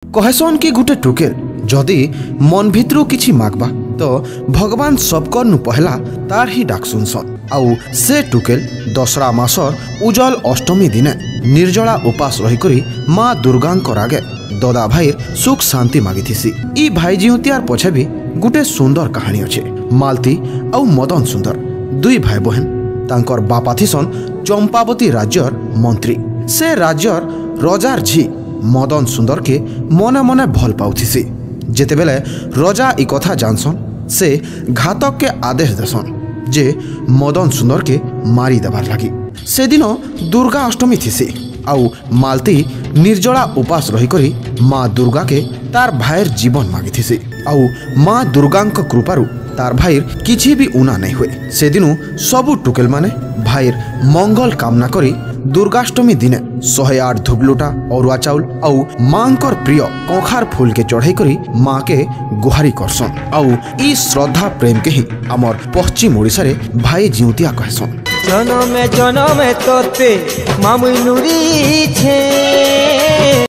कहसन कि गुटे टुकेल जदि मन भितरू किछि मागबा तो भगवान सबकर नु पहला तार ही डाक सुनसन। आउ से टुकेल दशरा मासर उजल अष्टमी दिने निर्जला उपास रही माँ दुर्गांकर आगे ददा भाईर सुख शांति मागिथिसी। ई भाई जिउतियार पछे भी गुटे सुंदर कहानी अच्छे। मालती आउ मदन सुंदर दुई भाई बहन तांकर बापा थिसन चंपावती राज्यर मंत्री। से राज्यर रजार झी मदन सुंदर के मने मने भल पाउथिसी। जेतेबेले रजा ई कथा जानसन से घातक के आदेश देसन जे मदन सुंदर के मारी देबार लगी। से दिन दुर्गा अष्टमी थिसी। आउ मालती निर्जला उपास रही माँ दुर्गा के तार भाईर जीवन मागिथिसी। आउ माँ दुर्गांक कृपारू तार भाईर किछि भी उना नहीं हुए। से दिनु सबु टुकेल माने भाईर मंगल कामना करी दुर्गाष्टमी दिने 108 धुबलुटा अरुआ चाउल आउ मांकर प्रिय कखार फूल के चढ़ाई करी माँ के गुहारी करसन। आउ ई श्रद्धा प्रेम के ही आमर पश्चिम ओडिशा रे भाई जिउतिया कहसन। जनमे जनमे तोते मामुई नुरी छे।